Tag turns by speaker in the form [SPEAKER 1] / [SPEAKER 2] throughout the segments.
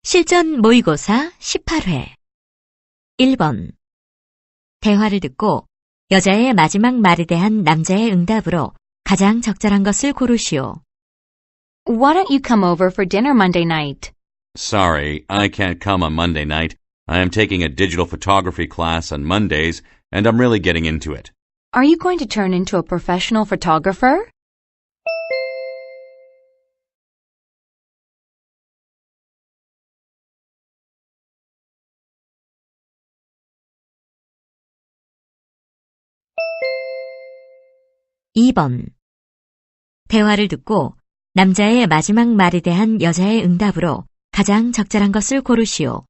[SPEAKER 1] 실전 모의고사 18회 1번 대화를 듣고 여자의 마지막 말에 대한 남자의 응답으로 가장 적절한 것을 고르시오.
[SPEAKER 2] Why don't you come over for dinner Monday night?
[SPEAKER 3] Sorry, I can't come on Monday night. I am taking a digital photography class on Mondays, and I'm really getting into it.
[SPEAKER 2] Are you going to turn into a professional photographer?
[SPEAKER 1] (2번) 대화를 듣고 남자의 마지막 말에 대한 여자의 응답으로 가장 적절한 것을 고르시오.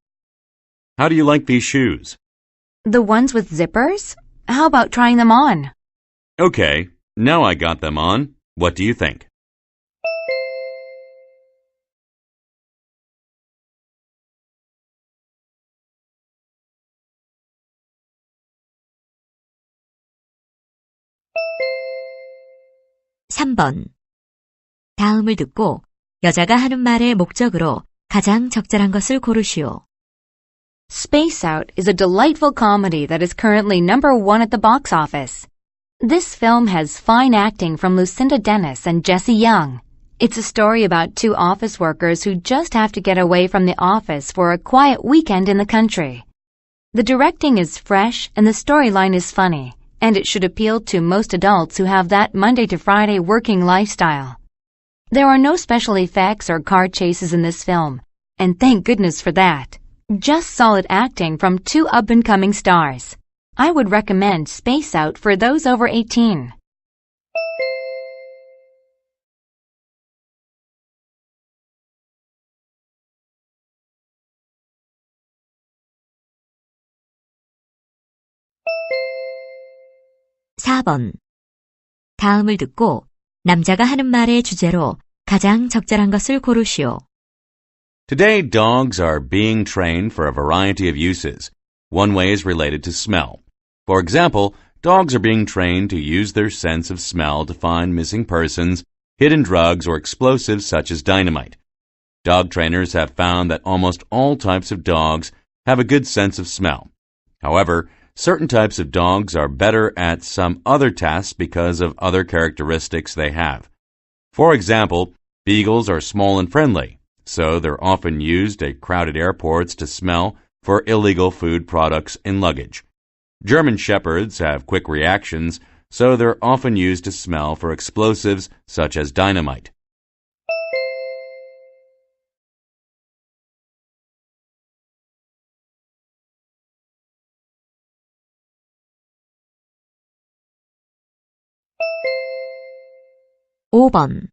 [SPEAKER 3] How do you like these shoes?
[SPEAKER 2] The ones with zippers? How about trying them on?
[SPEAKER 3] Okay, now I got them on. What do you think?
[SPEAKER 1] (3번) 다음을 듣고 여자가 하는 말의 목적으로 가장 적절한 것을 고르시오.
[SPEAKER 2] Space Out is a delightful comedy that is currently #1 at the box office. This film has fine acting from Lucinda Dennis and Jesse Young. It's a story about two office workers who just have to get away from the office for a quiet weekend in the country. The directing is fresh and the storyline is funny, and it should appeal to most adults who have that Monday to Friday working lifestyle. There are no special effects or car chases in this film, and thank goodness for that. Just solid acting from two up-and-coming stars. I would recommend Space Out for those over 18.
[SPEAKER 1] (4번) 다음을 듣고 남자가 하는 말의 주제로 가장 적절한 것을 고르시오.
[SPEAKER 3] Today, dogs are being trained for a variety of uses. One way is related to smell. For example, dogs are being trained to use their sense of smell to find missing persons, hidden drugs, or explosives such as dynamite. Dog trainers have found that almost all types of dogs have a good sense of smell. However, certain types of dogs are better at some other tasks because of other characteristics they have. For example, beagles are small and friendly, so they're often used at crowded airports to smell for illegal food products and luggage. German shepherds have quick reactions, so they're often used to smell for explosives such as dynamite.
[SPEAKER 1] (5번)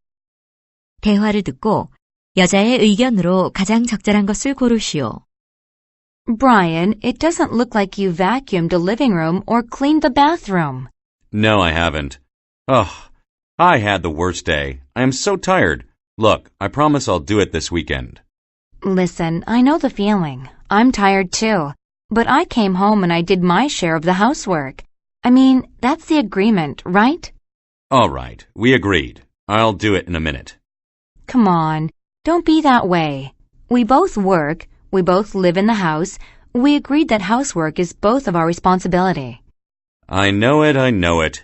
[SPEAKER 1] 대화를 듣고 여자의 의견으로 가장 적절한 것을 고르시오.
[SPEAKER 2] Brian, it doesn't look like you vacuumed the living room or cleaned the bathroom.
[SPEAKER 3] No, I haven't. Ugh, I had the worst day. I am so tired. Look, I promise I'll do it this weekend.
[SPEAKER 2] Listen, I know the feeling. I'm tired too. But I came home and I did my share of the housework. I mean, that's the agreement, right?
[SPEAKER 3] All right, we agreed. I'll do it in a minute.
[SPEAKER 2] Come on, don't be that way. We both work, we both live in the house. We agreed that housework is both of our responsibility.
[SPEAKER 3] I know it, I know it.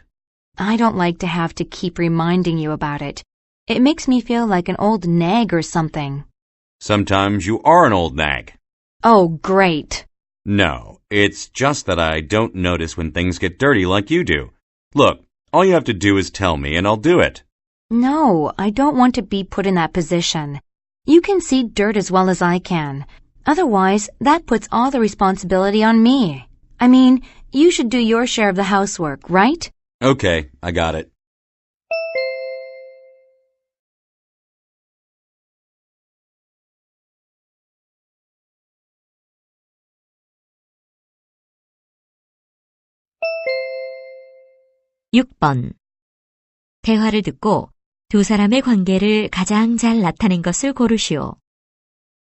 [SPEAKER 2] I don't like to have to keep reminding you about it. It makes me feel like an old nag or something.
[SPEAKER 3] Sometimes you are an old nag.
[SPEAKER 2] Oh, great.
[SPEAKER 3] No, it's just that I don't notice when things get dirty like you do. Look, all you have to do is tell me and I'll do it.
[SPEAKER 2] No, I don't want to be put in that position. You can see dirt as well as I can. Otherwise, that puts all the responsibility on me. I mean, you should do your share of the housework, right?
[SPEAKER 3] Okay, I got it.
[SPEAKER 1] (6번) 대화를 듣고 두 사람의 관계를 가장 잘 나타낸 것을 고르시오.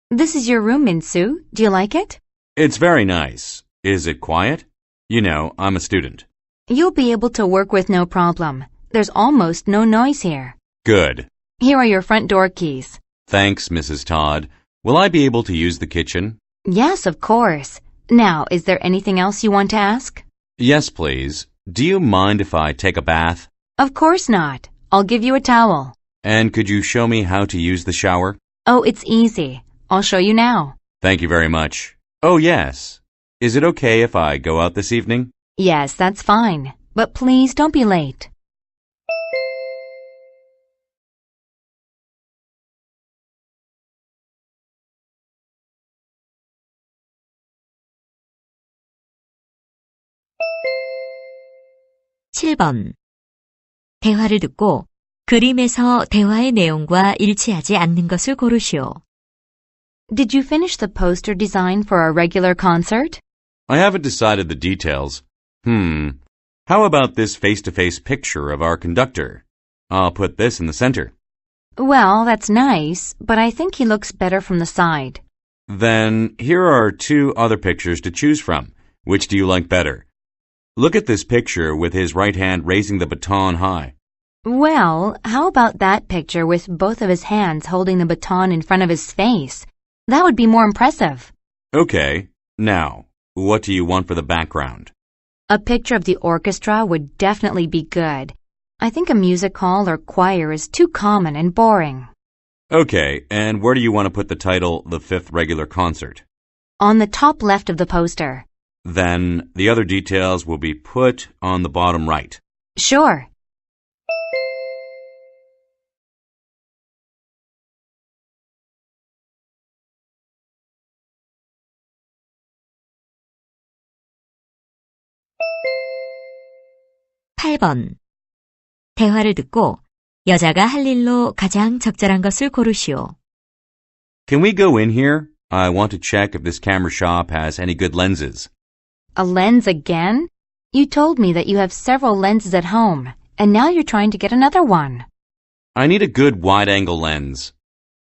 [SPEAKER 2] This is your room, Min-soo. Do you like it?
[SPEAKER 3] It's very nice. Is it quiet? You know, I'm a student.
[SPEAKER 2] You'll be able to work with no problem. There's almost no noise here.
[SPEAKER 3] Good.
[SPEAKER 2] Here are your front door keys.
[SPEAKER 3] Thanks, Mrs. Todd. Will I be able to use the kitchen?
[SPEAKER 2] Yes, of course. Now, is there anything else you want to ask?
[SPEAKER 3] Yes, please. Do you mind if I take a bath?
[SPEAKER 2] Of course not. I'll give you a towel.
[SPEAKER 3] And could you show me how to use the shower?
[SPEAKER 2] Oh, it's easy. I'll show you now.
[SPEAKER 3] Thank you very much. Oh, yes. Is it okay if I go out this evening?
[SPEAKER 2] Yes, that's fine. But please don't be late.
[SPEAKER 1] 7번. 대화를 듣고 그림에서 대화의 내용과 일치하지 않는 것을 고르시오.
[SPEAKER 2] Did you finish the poster design for our regular concert?
[SPEAKER 3] I haven't decided the details. How about this face-to-face picture of our conductor? I'll put this in the center.
[SPEAKER 2] Well, that's nice, but I think he looks better from the side.
[SPEAKER 3] Then here are two other pictures to choose from. Which do you like better? Look at this picture with his right hand raising the baton high.
[SPEAKER 2] Well, how about that picture with both of his hands holding the baton in front of his face? That would be more impressive.
[SPEAKER 3] Okay. Now, what do you want for the background?
[SPEAKER 2] A picture of the orchestra would definitely be good. I think a music hall or choir is too common and boring.
[SPEAKER 3] Okay, and where do you want to put the title, The Fifth Regular Concert?
[SPEAKER 2] On the top left of the poster.
[SPEAKER 3] Then the other details will be put on the bottom right.
[SPEAKER 2] Sure.
[SPEAKER 1] (8번) 대화를 듣고 여자가 할 일로 가장 적절한 것을 고르시오.
[SPEAKER 3] Can we go in here? I want to check if this camera shop has any good lenses.
[SPEAKER 2] A lens again? You told me that you have several lenses at home, and now you're trying to get another one.
[SPEAKER 3] I need a good wide-angle lens.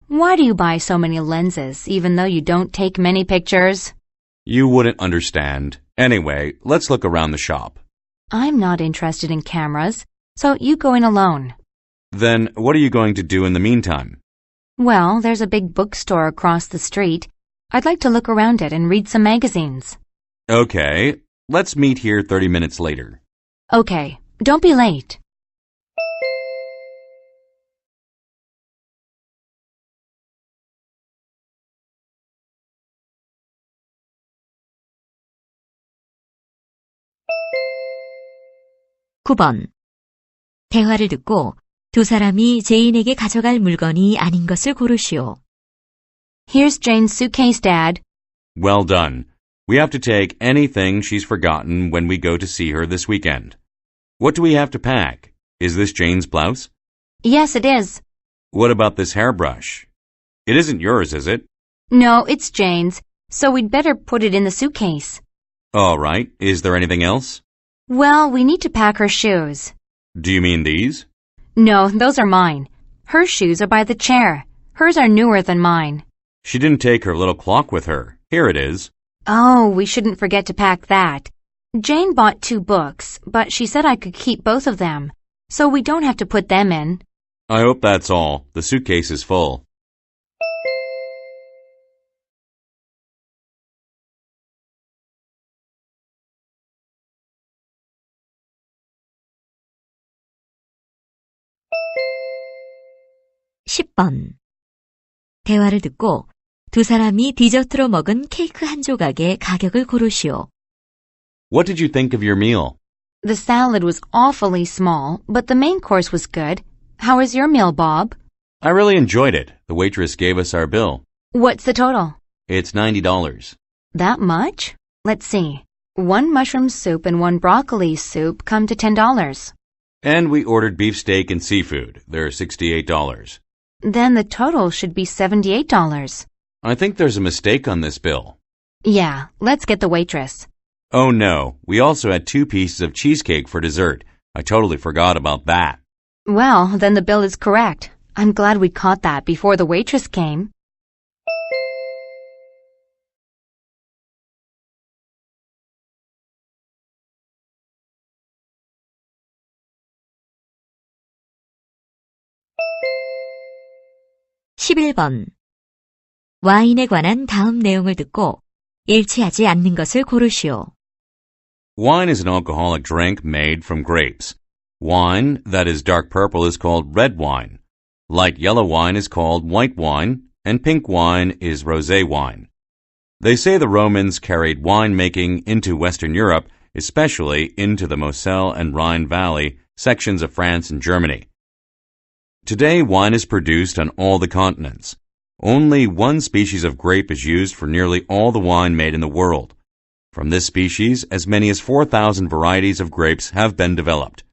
[SPEAKER 2] Why do you buy so many lenses, even though you don't take many pictures?
[SPEAKER 3] You wouldn't understand. Anyway, let's look around the shop.
[SPEAKER 2] I'm not interested in cameras, so you go in alone.
[SPEAKER 3] Then what are you going to do in the meantime?
[SPEAKER 2] Well, there's a big bookstore across the street. I'd like to look around it and read some magazines.
[SPEAKER 3] Okay, let's meet here 30 minutes later.
[SPEAKER 2] Okay, don't be late.
[SPEAKER 1] (9번) 대화를 듣고 두 사람이 제인에게 가져갈 물건이 아닌 것을 고르시오.
[SPEAKER 2] Here's Jane's suitcase, Dad.
[SPEAKER 3] Well done. We have to take anything she's forgotten when we go to see her this weekend. What do we have to pack? Is this Jane's blouse?
[SPEAKER 2] Yes, it is.
[SPEAKER 3] What about this hairbrush? It isn't yours, is it?
[SPEAKER 2] No, it's Jane's, so we'd better put it in the suitcase.
[SPEAKER 3] All right. Is there anything else?
[SPEAKER 2] Well, we need to pack her shoes.
[SPEAKER 3] Do you mean these?
[SPEAKER 2] No, those are mine. Her shoes are by the chair. Hers are newer than mine.
[SPEAKER 3] She didn't take her little clock with her. Here it is.
[SPEAKER 2] Oh, we shouldn't forget to pack that. Jane bought 2 books, but she said I could keep both of them, so we don't have to put them in.
[SPEAKER 3] I hope that's all. The suitcase is full.
[SPEAKER 1] (10번) 대화를 듣고 두 사람이 디저트로 먹은 케이크 한 조각의 가격을 고르시오.
[SPEAKER 3] What did you think of your meal?
[SPEAKER 2] The salad was awfully small, but the main course was good. How was your meal, Bob?
[SPEAKER 3] I really enjoyed it. The waitress gave us our bill.
[SPEAKER 2] What's the total?
[SPEAKER 3] It's $90.
[SPEAKER 2] That much? Let's see. 1 mushroom soup and 1 broccoli soup come to $10.
[SPEAKER 3] And we ordered beefsteak and seafood. They're $68.
[SPEAKER 2] Then the total should be $78.
[SPEAKER 3] I think there's a mistake on this bill.
[SPEAKER 2] Yeah, let's get the waitress.
[SPEAKER 3] Oh no, we also had 2 pieces of cheesecake for dessert. I totally forgot about that.
[SPEAKER 2] Well, then the bill is correct. I'm glad we caught that before the waitress came.
[SPEAKER 1] 11번. 와인에 관한 다음 내용을 듣고 일치하지 않는 것을 고르시오.
[SPEAKER 3] Wine is an alcoholic drink made from grapes. Wine that is dark purple is called red wine. Light yellow wine is called white wine, and pink wine is rosé wine. They say the Romans carried winemaking into Western Europe, especially into the Moselle and Rhine Valley sections of France and Germany. Today, wine is produced on all the continents. Only one species of grape is used for nearly all the wine made in the world. From this species, as many as 4,000 varieties of grapes have been developed.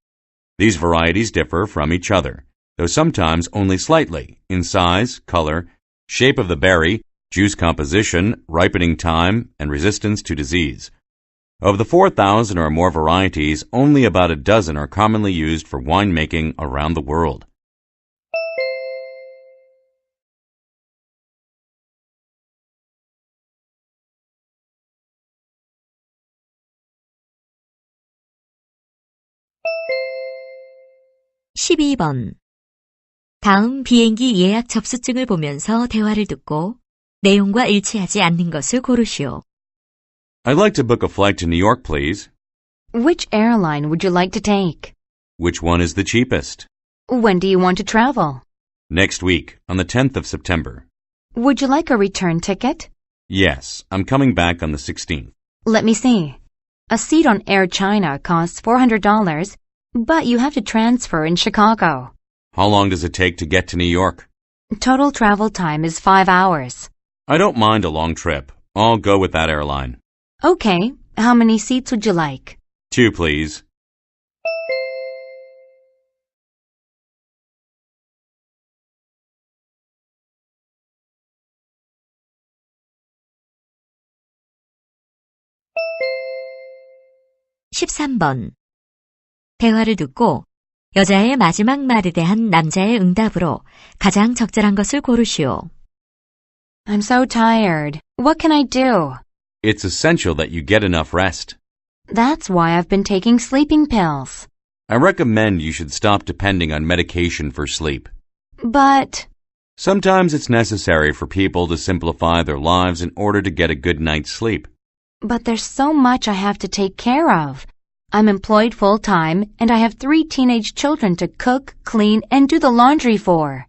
[SPEAKER 3] These varieties differ from each other, though sometimes only slightly, in size, color, shape of the berry, juice composition, ripening time, and resistance to disease. Of the 4,000 or more varieties, only about a dozen are commonly used for winemaking around the world.
[SPEAKER 1] (12번) 다음 비행기 예약 접수증을 보면서 대화를 듣고 내용과 일치하지 않는 것을 고르시오.
[SPEAKER 3] I'd like to book a flight to New York, please.
[SPEAKER 2] Which airline would you like to take?
[SPEAKER 3] Which one is the cheapest?
[SPEAKER 2] When do you want to travel?
[SPEAKER 3] Next week, on the 10th of September.
[SPEAKER 2] Would you like a return ticket?
[SPEAKER 3] Yes, I'm coming back on the 16th.
[SPEAKER 2] Let me see. A seat on Air China costs $400, but you have to transfer in Chicago.
[SPEAKER 3] How long does it take to get to New York?
[SPEAKER 2] Total travel time is 5 hours.
[SPEAKER 3] I don't mind a long trip. I'll go with that airline.
[SPEAKER 2] Okay, how many seats would you like?
[SPEAKER 3] 2, please.
[SPEAKER 1] (13번) 대화를 듣고 여자의 마지막 말에 대한 남자의 응답으로 가장 적절한 것을 고르시오.
[SPEAKER 2] I'm so tired. What can I do?
[SPEAKER 3] It's essential that you get enough rest.
[SPEAKER 2] That's why I've been taking sleeping pills.
[SPEAKER 3] I recommend you should stop depending on medication for sleep.
[SPEAKER 2] But
[SPEAKER 3] Sometimes it's necessary for people to simplify their lives in order to get a good night's sleep.
[SPEAKER 2] there's so much I have to take care of. I'm employed full-time, and I have 3 teenage children to cook, clean, and do the laundry for.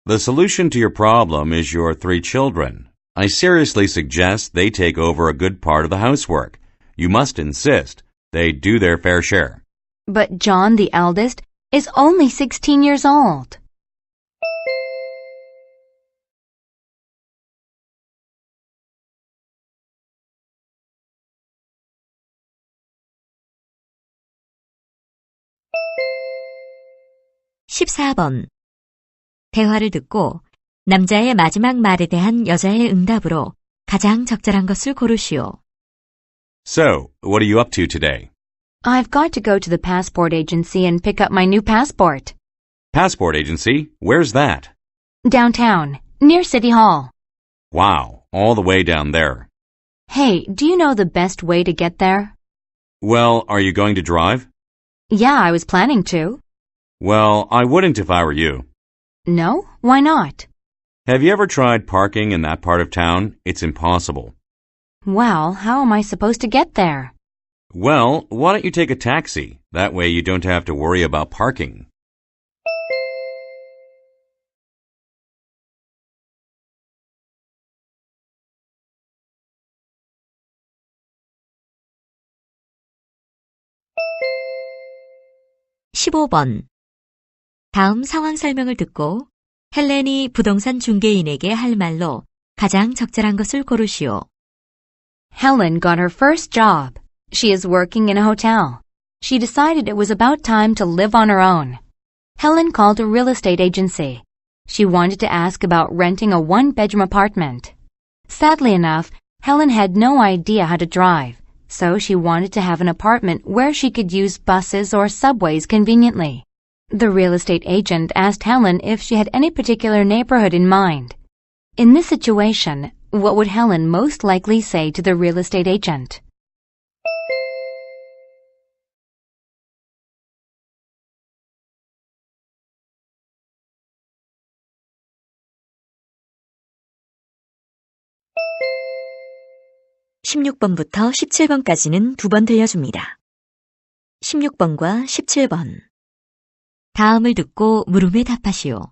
[SPEAKER 3] The solution to your problem is your 3 children. I seriously suggest they take over a good part of the housework. You must insist they do their fair share.
[SPEAKER 2] But John, the eldest, is only 16 years old.
[SPEAKER 1] (14번) 대화를 듣고 남자의 마지막 말에 대한 여자의 응답으로 가장 적절한 것을 고르시오.
[SPEAKER 3] So, what are you up to today?
[SPEAKER 2] I've got to go to the passport agency and pick up my new passport.
[SPEAKER 3] Passport agency? Where's that?
[SPEAKER 2] Downtown, near City Hall.
[SPEAKER 3] Wow, all the way down there.
[SPEAKER 2] Hey, do you know the best way to get there?
[SPEAKER 3] Well, are you going to drive?
[SPEAKER 2] Yeah, I was planning to.
[SPEAKER 3] Well, I wouldn't if I were you.
[SPEAKER 2] No? Why not?
[SPEAKER 3] Have you ever tried parking in that part of town? It's impossible.
[SPEAKER 2] Well, how am I supposed to get there?
[SPEAKER 3] Well, why don't you take a taxi? That way you don't have to worry about parking.
[SPEAKER 1] (15번) 다음 상황 설명을 듣고 헬렌이 부동산 중개인에게 할 말로 가장 적절한 것을 고르시오.
[SPEAKER 2] Helen got her first job. She is working in a hotel. She decided it was about time to live on her own. Helen called a real estate agency. She wanted to ask about renting a 1-bedroom apartment. Sadly enough, Helen had no idea how to drive, so she wanted to have an apartment where she could use buses or subways conveniently. The real estate agent asked Helen if she had any particular neighborhood in mind. In this situation, what would Helen most likely say to the real estate agent?
[SPEAKER 1] 16번부터 17번까지는 두 번 들려줍니다. 16번과 17번. 다음을 듣고 물음에 답하시오.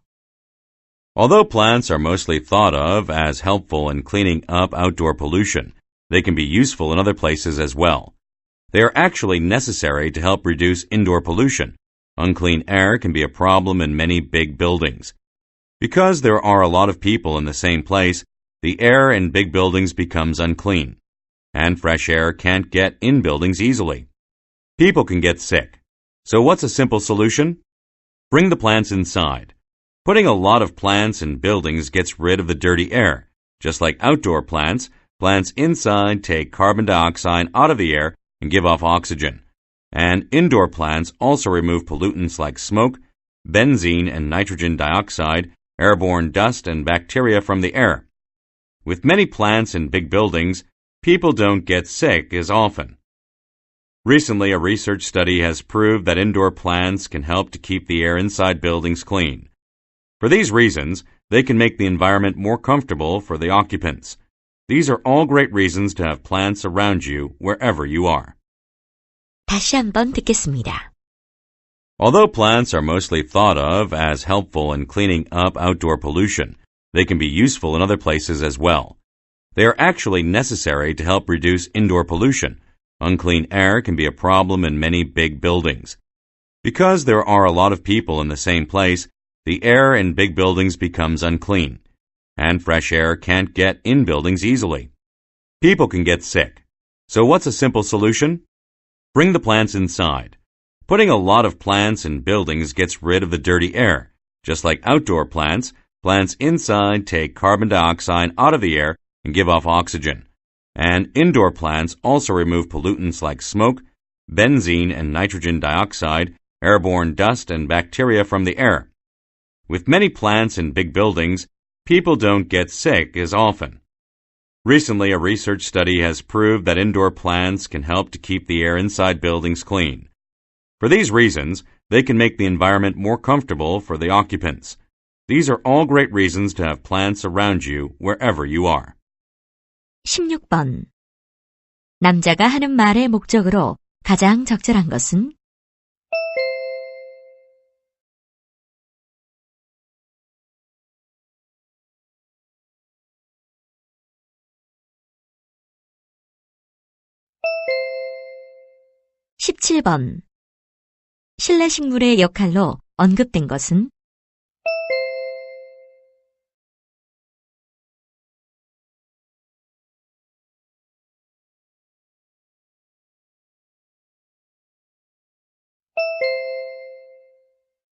[SPEAKER 3] Although plants are mostly thought of as helpful in cleaning up outdoor pollution, they can be useful in other places as well. They are actually necessary to help reduce indoor pollution. Unclean air can be a problem in many big buildings. Because there are a lot of people in the same place, the air in big buildings becomes unclean, and fresh air can't get in buildings easily. People can get sick. So what's a simple solution? Bring the plants inside. Putting a lot of plants in buildings gets rid of the dirty air. Just like outdoor plants, plants inside take carbon dioxide out of the air and give off oxygen. And indoor plants also remove pollutants like smoke, benzene and nitrogen dioxide, airborne dust and bacteria from the air. With many plants in big buildings, people don't get sick as often. Recently, a research study has proved that indoor plants can help to keep the air inside buildings clean. For these reasons, they can make the environment more comfortable for the occupants. These are all great reasons to have plants around you wherever you are.
[SPEAKER 1] 다시 한번 듣겠습니다.
[SPEAKER 3] Although plants are mostly thought of as helpful in cleaning up outdoor pollution, they can be useful in other places as well. They are actually necessary to help reduce indoor pollution. Unclean air can be a problem in many big buildings. Because there are a lot of people in the same place, the air in big buildings becomes unclean, and fresh air can't get in buildings easily. People can get sick. So what's a simple solution? Bring the plants inside. Putting a lot of plants in buildings gets rid of the dirty air. Just like outdoor plants, plants inside take carbon dioxide out of the air and give off oxygen. And indoor plants also remove pollutants like smoke, benzene and nitrogen dioxide, airborne dust and bacteria from the air. With many plants in big buildings, people don't get sick as often. Recently, a research study has proved that indoor plants can help to keep the air inside buildings clean. For these reasons, they can make the environment more comfortable for the occupants. These are all great reasons to have plants around you wherever you are.
[SPEAKER 1] 16번. 남자가 하는 말의 목적으로 가장 적절한 것은? 17번. 실내 식물의 역할로 언급된 것은?